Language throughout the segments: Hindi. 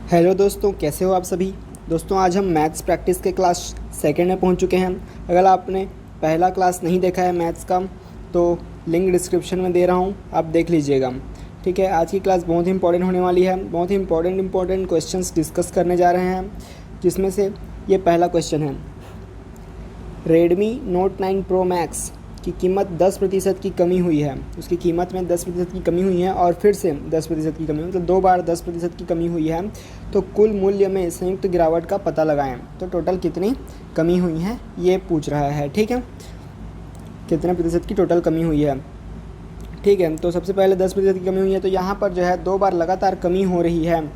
हेलो दोस्तों, कैसे हो आप सभी। दोस्तों आज हम मैथ्स प्रैक्टिस के क्लास सेकंड में पहुंच चुके हैं। अगर आपने पहला क्लास नहीं देखा है मैथ्स का तो लिंक डिस्क्रिप्शन में दे रहा हूं, आप देख लीजिएगा। ठीक है, आज की क्लास बहुत ही इंपॉर्टेंट होने वाली है। बहुत ही इंपॉर्टेंट क्वेश्चंस डिस्कस करने जा रहे हैं, जिसमें से ये पहला क्वेश्चन है। रेडमी नोट 9 प्रो मैक्स की कीमत 10% की कमी हुई है। उसकी कीमत में 10% की कमी हुई है और फिर से 10% की कमी, मतलब 2 बार 10% की कमी हुई है। तो कुल मूल्य में संयुक्त गिरावट का पता लगाएं। तो टोटल कितनी कमी हुई है ये पूछ रहा है। ठीक है, कितने प्रतिशत की टोटल कमी हुई है। ठीक है, तो सबसे पहले 10% की कमी हुई है, तो यहाँ पर जो है 2 बार लगातार कमी हो रही है।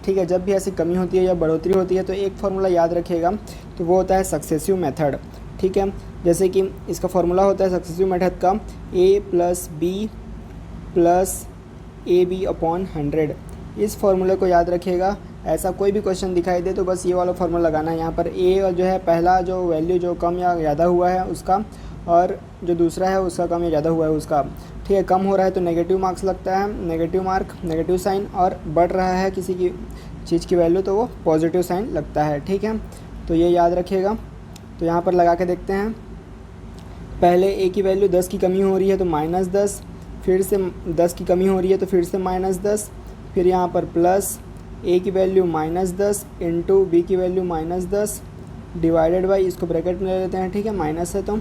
ठीक है, जब भी ऐसी कमी होती है या बढ़ोतरी होती है तो एक फार्मूला याद रखिएगा, तो वो होता है सक्सेसिव मेथड। ठीक है, जैसे कि इसका फार्मूला होता है सक्सेसिव मेथड का a+b+ab/100। इस फार्मूले को याद रखिएगा। ऐसा कोई भी क्वेश्चन दिखाई दे तो बस ये वाला फार्मूला लगाना है। यहाँ पर a जो है पहला जो वैल्यू जो कम या ज़्यादा हुआ है उसका, और जो दूसरा है उसका कम या ज़्यादा हुआ है उसका। ठीक है, कम हो रहा है तो नेगेटिव मार्क्स लगता है, नेगेटिव मार्क, नेगेटिव साइन, और बढ़ रहा है किसी की चीज़ की वैल्यू तो वो पॉजिटिव साइन लगता है। ठीक है, तो ये याद रखिएगा। तो यहाँ पर लगा के देखते हैं। पहले a की वैल्यू 10 की कमी हो रही है तो -10, फिर से 10 की कमी हो रही है तो फिर से -10, फिर यहाँ पर प्लस a की वैल्यू -10 इंटू बी की वैल्यू -10 डिवाइडेड बाई, इसको ब्रैकेट में ले लेते हैं। ठीक है, माइनस है तो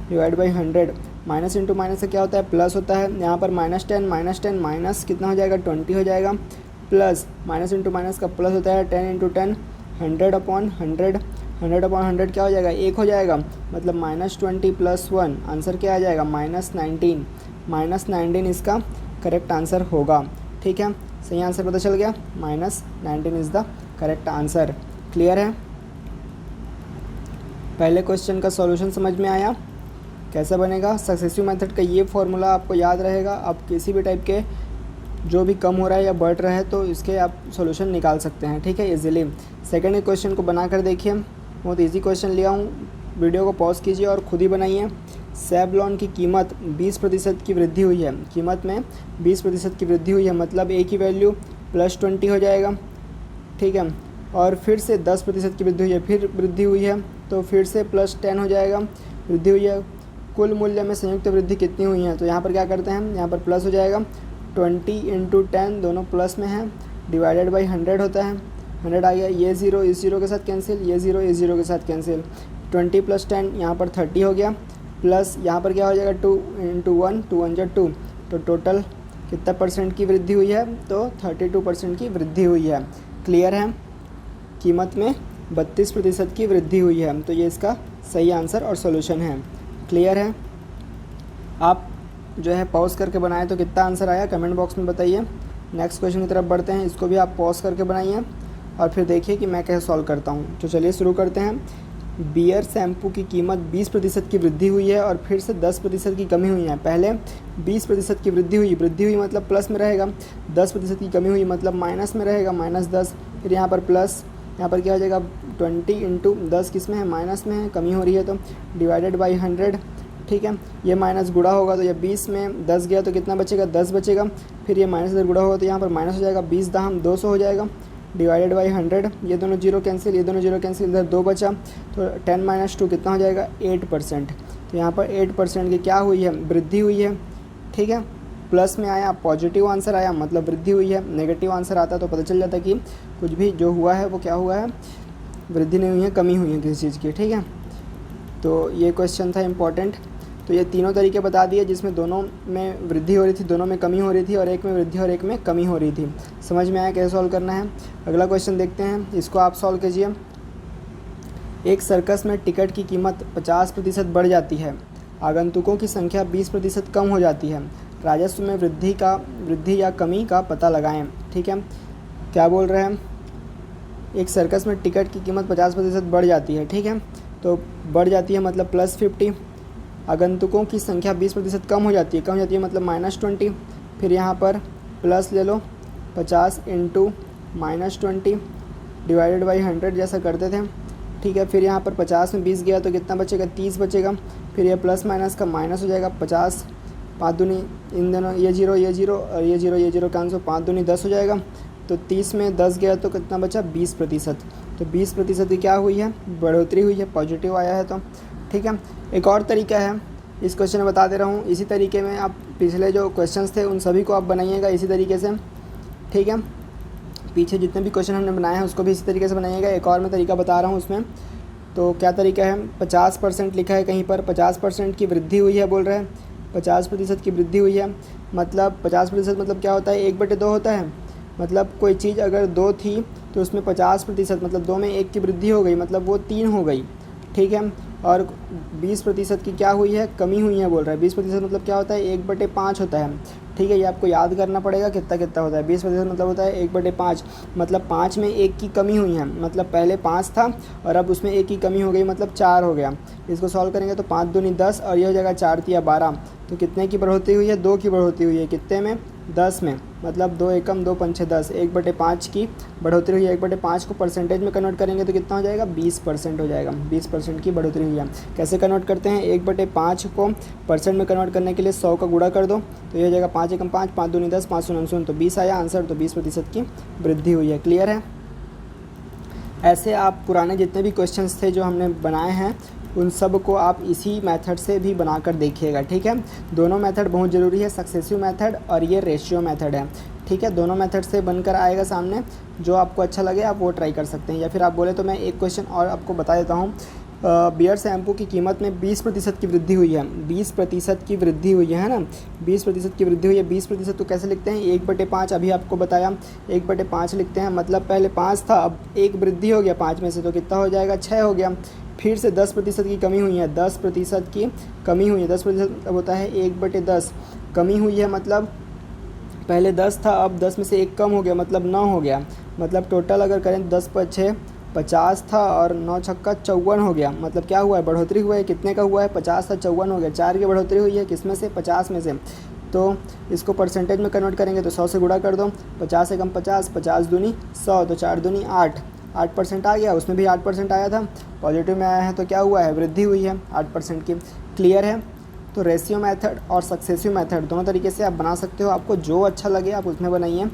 divide by 100। Minus into minus से क्या होता है, प्लस होता है। यहाँ पर -10 माइनस कितना हो जाएगा, 20 हो जाएगा। प्लस माइनस इंटू माइनस का प्लस होता है 10 इंटू 10, 100/100। 100/100 क्या हो जाएगा, 1 हो जाएगा। मतलब -20 + 1 आंसर क्या आ जाएगा, -19। -19 इसका करेक्ट आंसर होगा। ठीक है, सही आंसर पता चल गया। -19 is the correct answer. Clear है। पहले क्वेश्चन का सॉल्यूशन समझ में आया कैसा बनेगा। सक्सेसिव मेथड का ये फॉर्मूला आपको याद रहेगा। आप किसी भी टाइप के जो भी कम हो रहा है या बढ़ रहा है तो इसके आप सॉल्यूशन निकाल सकते हैं। ठीक है, इजीली। सेकंड क्वेश्चन को बनाकर देखिए, बहुत इजी क्वेश्चन लिया हूँ। वीडियो को पॉज कीजिए और खुद ही बनाइए। सेवलॉन की कीमत 20% की वृद्धि हुई है। कीमत में 20% की वृद्धि हुई है, मतलब a की वैल्यू +20 हो जाएगा। ठीक है, और फिर से 10% की वृद्धि हुई है, फिर वृद्धि हुई है तो फिर से +10 हो जाएगा, वृद्धि हुई है। कुल मूल्य में संयुक्त वृद्धि कितनी हुई है, तो यहाँ पर क्या करते हैं, यहाँ पर प्लस हो जाएगा। 20 इंटू 10 दोनों प्लस में हैं, डिवाइडेड बाई 100 होता है। 100 आ गया, ये 0 इस 0 के साथ कैंसिल, ये 0 इस 0 के साथ कैंसिल। 20 + 10 यहाँ पर 30 हो गया, प्लस यहाँ पर क्या हो जाएगा 2 इंटू 1, 2 1 जा 2। तो टोटल कितना परसेंट की वृद्धि हुई है, तो 32% की वृद्धि हुई है। क्लियर है। कीमत में 32% की वृद्धि हुई है, तो ये इसका सही आंसर और सॉल्यूशन है। क्लियर है। आप जो है पॉज करके बनाए तो कितना आंसर आया कमेंट बॉक्स में बताइए। नेक्स्ट क्वेश्चन की तरफ बढ़ते हैं, इसको भी आप पॉज करके बनाइए और फिर देखिए कि मैं कैसे सॉल्व करता हूँ। तो चलिए शुरू करते हैं। बियर शैम्पू की कीमत 20% की वृद्धि हुई है और फिर से 10% की कमी हुई है। पहले 20% की वृद्धि हुई मतलब प्लस में रहेगा, 10% की कमी हुई मतलब माइनस में रहेगा, -10। फिर यहाँ पर प्लस, यहाँ पर क्या हो जाएगा 20 इंटू 10 किस में है, माइनस में है, कमी हो रही है तो डिवाइडेड बाई 100। ठीक है, ये माइनस गुणा होगा तो ये 20 में 10 गया तो कितना बचेगा, 10 बचेगा। फिर ये माइनस इधर गुणा होगा तो यहाँ पर माइनस हो जाएगा, 20 दाम 200 हो जाएगा, डिवाइडेड बाई 100। ये दोनों जीरो कैंसिल, ये दोनों जीरो कैंसिल, इधर 2 बचा तो 10 - 2 कितना हो जाएगा, 8%। तो यहाँ पर 8% की क्या हुई है, वृद्धि हुई है। ठीक है, प्लस में आया, पॉजिटिव आंसर आया मतलब वृद्धि हुई है। नेगेटिव आंसर आता तो पता चल जाता कि कुछ भी जो हुआ है वो क्या हुआ है, वृद्धि नहीं हुई है, कमी हुई है किसी चीज़ की। ठीक है, तो ये क्वेश्चन था इम्पॉर्टेंट। तो ये तीनों तरीके बता दिए जिसमें दोनों में वृद्धि हो रही थी, दोनों में कमी हो रही थी, और एक में वृद्धि और एक में कमी हो रही थी। समझ में आया कैसे सॉल्व करना है। अगला क्वेश्चन देखते हैं, इसको आप सॉल्व कीजिए। एक सर्कस में टिकट की कीमत 50% बढ़ जाती है, आगंतुकों की संख्या 20% कम हो जाती है। राजस्व में वृद्धि या कमी का पता लगाएं। ठीक है, क्या बोल रहे हैं, एक सर्कस में टिकट की कीमत 50% बढ़ जाती है। ठीक है, तो बढ़ जाती है मतलब +50। आगंतुकों की संख्या 20% कम हो जाती है मतलब -20। फिर यहाँ पर प्लस ले लो, 50 इंटू -20 डिवाइडेड बाई 100 जैसा करते थे। ठीक है, फिर यहाँ पर 50 में 20 गया तो कितना बचेगा, 30 बचेगा। फिर ये प्लस माइनस का माइनस हो जाएगा, 50 5 दूनी, इन दोनों ये जीरो और ये जीरो कैंसिल, 5 दूनी 10 हो जाएगा। तो 30 में 10 गया तो कितना बचा 20%। तो 20% की क्या हुई है, बढ़ोतरी हुई है, पॉजिटिव आया है। तो ठीक है, एक और तरीका है, इस क्वेश्चन में बता दे रहा हूँ। इसी तरीके में आप पिछले जो क्वेश्चंस थे उन सभी को आप बनाइएगा इसी तरीके से। ठीक है, पीछे जितने भी क्वेश्चन हमने बनाए हैं उसको भी इसी तरीके से बनाइएगा। एक और मैं तरीका बता रहा हूँ उसमें। तो क्या तरीका है, 50% लिखा है कहीं पर, 50% की वृद्धि हुई है बोल रहे हैं, 50% की वृद्धि हुई है। मतलब 50% मतलब क्या होता है, 1/2 होता है। मतलब कोई चीज़ अगर 2 थी तो उसमें 50% मतलब 2 में 1 की वृद्धि हो गई, मतलब वो 3 हो गई। ठीक है, और 20% की क्या हुई है, कमी हुई है बोल रहा है। 20% मतलब क्या होता है, 1/5 होता है। ठीक है, ये आपको याद करना पड़ेगा कितना कितना होता है। 20% मतलब होता है 1/5, मतलब 5 में 1 की कमी हुई है। मतलब पहले 5 था और अब उसमें 1 की कमी हो गई, मतलब 4 हो गया। इसको सॉल्व करेंगे तो 5 दूनी 10 और ये हो जाएगा 4 तिया 12। तो कितने की बढ़ोतरी हुई है, 2 की बढ़ोतरी हुई है। कितने में, 10 में। मतलब 2 एकम 2 पंचे 10, 1/5 की बढ़ोतरी हुई है। 1/5 को परसेंटेज में कन्वर्ट करेंगे तो कितना हो जाएगा, 20% हो जाएगा। 20% की बढ़ोतरी हुई है। कैसे कन्वर्ट करते हैं, 1/5 को परसेंट में कन्वर्ट करने के लिए 100 का गुणा कर दो तो ये हो जाएगा 5 एकम 5, 5 दूनी 10, 5 शून्य शून्य, तो 20 आया आंसर। तो 20% की वृद्धि हुई है। क्लियर है। ऐसे आप पुराने जितने भी क्वेश्चंस थे जो हमने बनाए हैं उन सब को आप इसी मेथड से भी बनाकर देखिएगा। ठीक है, दोनों मेथड बहुत ज़रूरी है, सक्सेसिव मेथड और ये रेशियो मेथड है। ठीक है, दोनों मेथड से बनकर आएगा सामने, जो आपको अच्छा लगे आप वो ट्राई कर सकते हैं। या फिर आप बोले तो मैं एक क्वेश्चन और आपको बता देता हूँ। बियर शैम्पू की कीमत में 20% की वृद्धि हुई है। 20% की वृद्धि हुई है ना, 20% की वृद्धि हुई है। 20% तो कैसे लिखते हैं, 1/5 अभी आपको बताया, 1/5 लिखते हैं। मतलब पहले 5 था, अब 1 वृद्धि हो गया 5 में से, तो कितना हो जाएगा, 6 हो गया। फिर से 10% की कमी हुई है, 10% की कमी हुई है। 10% अब होता है 1/10, कमी हुई है। मतलब पहले 10 था, अब 10 में से 1 कम हो गया, मतलब 9 हो गया। मतलब टोटल अगर करें तो 10 × 6 50 था और 9 छक्का 54 हो गया। मतलब क्या हुआ है, बढ़ोतरी हुआ है। कितने का हुआ है, 50 था 54 हो गया। 4 की बढ़ोतरी हुई है, किस में से, 50 में से। तो इसको परसेंटेज में कन्वर्ट करेंगे तो 100 से गुणा कर दो, 50 एकम 50, 50 दूनी 100, तो 4 दूनी 8, 8% आ गया। उसमें भी 8% आया था, पॉजिटिव में आया है, तो क्या हुआ है, वृद्धि हुई है 8% की। क्लियर है। तो रेशियो मेथड और सक्सेसिव मेथड दोनों तरीके से आप बना सकते हो, आपको जो अच्छा लगे आप उसमें बनाइए।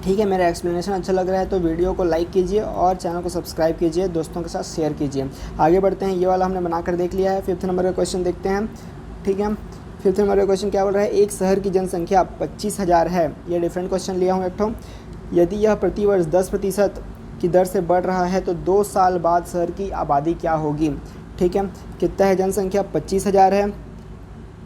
ठीक है, मेरा एक्सप्लेनेशन अच्छा लग रहा है तो वीडियो को लाइक कीजिए और चैनल को सब्सक्राइब कीजिए, दोस्तों के साथ शेयर कीजिए। आगे बढ़ते हैं, ये वाला हमने बनाकर देख लिया है। 5th नंबर का क्वेश्चन देखते हैं। ठीक है, 5th नंबर का क्वेश्चन क्या बोल रहा है, एक शहर की जनसंख्या 25,000 है। ये डिफरेंट क्वेश्चन लिया हूँ एक ठो। यदि यह प्रतिवर्ष 10% की दर से बढ़ रहा है तो 2 साल बाद शहर की आबादी क्या होगी। ठीक है, कितना है जनसंख्या, 25,000 है,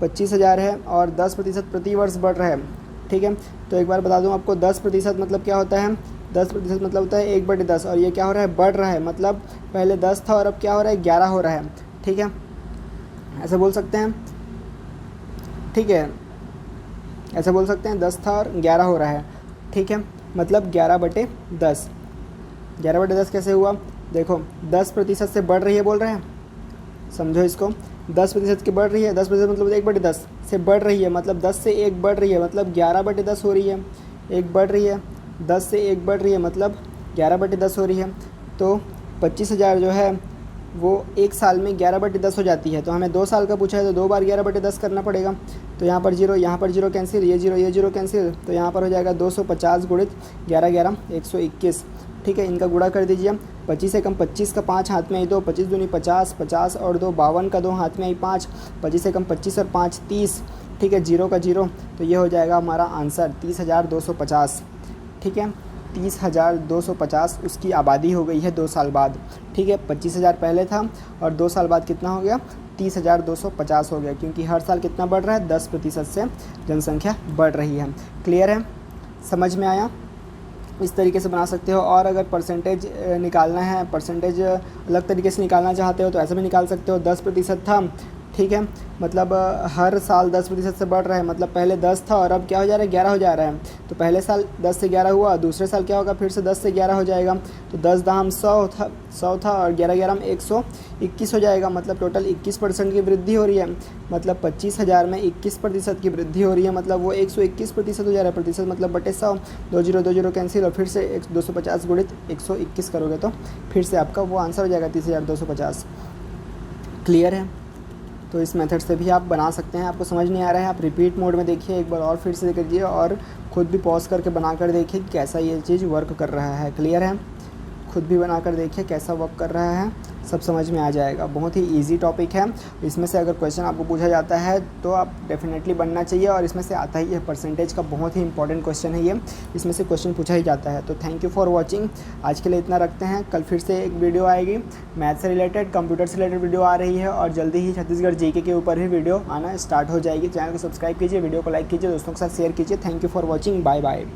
25,000 है और 10% प्रतिवर्ष बढ़ रहा है। ठीक है, तो एक बार बता दूं आपको, 10% मतलब क्या होता है, 10% मतलब होता है 1/10 और ये क्या हो रहा है, बढ़ रहा है। मतलब पहले 10 था और अब क्या हो रहा है, 11 हो रहा है। ठीक है, ऐसा बोल सकते हैं। ठीक है, ऐसा बोल सकते हैं, 10 था और 11 हो रहा है। ठीक है, मतलब 11/10। 11/10 कैसे हुआ, देखो 10% से बढ़ रही है बोल रहे हैं, समझो इसको। 10% की बढ़ रही है, 10% मतलब 1/10 से बढ़ रही है, मतलब 10 से 1 बढ़ रही है, मतलब 11/10 हो रही है। 1 बढ़ रही है, 10 से 1 बढ़ रही है, मतलब 11/10 हो रही है। तो 25,000 जो है वो एक साल में 11/10 हो जाती है। तो हमें 2 साल का पूछा है तो 2 बार 11/10 करना पड़ेगा। तो यहाँ पर जीरो, यहाँ पर जीरो कैंसिल, ये जीरो कैंसिल, तो यहाँ पर हो जाएगा 250 गुणित 11 11 121। ठीक है, इनका गुणा कर दीजिए। 25 एकम 25 का 5 हाथ में आई 2, 25 दूनी 50, 50 और 2 52 का 2 हाथ में आई 5, 25 एकम 25 और 5 30। ठीक है, जीरो का जीरो, तो ये हो जाएगा हमारा आंसर 30,250। ठीक है, 30,250 उसकी आबादी हो गई है 2 साल बाद। ठीक है, 25,000 पहले था और 2 साल बाद कितना हो गया, 30,250 हो गया, क्योंकि हर साल कितना बढ़ रहा है, 10% से जनसंख्या बढ़ रही है। क्लियर है, समझ में आया। इस तरीके से बना सकते हो। और अगर परसेंटेज निकालना है, परसेंटेज अलग तरीके से निकालना चाहते हो तो ऐसे भी निकाल सकते हो। 10% था, ठीक है, मतलब हर साल 10% से बढ़ रहा है। मतलब पहले 10 था और अब क्या हो जा रहा है, 11 हो जा रहा है। तो पहले साल 10 से 11 हुआ, दूसरे साल क्या होगा, फिर से 10 से 11 हो जाएगा। तो 10 दाम 100 था और 11 11 में 121 हो जाएगा। मतलब टोटल 21% की वृद्धि हो रही है। मतलब 25,000 में 21% की वृद्धि हो रही है, मतलब वो 121% हो जा रहा है। प्रतिशत मतलब बटे 100, 2 जीरो कैंसिल और फिर से 250 गुणित 121 करोगे तो फिर से आपका वो आंसर हो जाएगा 30,250। क्लियर है। तो इस मेथड से भी आप बना सकते हैं। आपको समझ नहीं आ रहा है, आप रिपीट मोड में देखिए, एक बार और फिर से करिए और खुद भी पॉज करके बना कर देखिए कि कैसा ये चीज़ वर्क कर रहा है। क्लियर है? खुद भी बना कर देखिए कैसा वर्क कर रहा है, सब समझ में आ जाएगा। बहुत ही इजी टॉपिक है। इसमें से अगर क्वेश्चन आपको पूछा जाता है तो आप डेफिनेटली बनना चाहिए, और इसमें से आता ही है परसेंटेज का, बहुत ही इंपॉर्टेंट क्वेश्चन है ये, इसमें से क्वेश्चन पूछा ही जाता है। तो थैंक यू फॉर वॉचिंग। आज के लिए इतना रखते हैं। कल फिर से एक वीडियो आएगी मैथ से रिलेटेड, कंप्यूटर से रिलेटेड वीडियो आ रही है, और जल्दी ही छत्तीसगढ़ जीके के ऊपर ही वीडियो आना स्टार्ट हो जाएगी। चैनल को सब्सक्राइब कीजिए, वीडियो को लाइक कीजिए, दोस्तों के साथ शेयर कीजिए। Thank you for watching. Bye bye.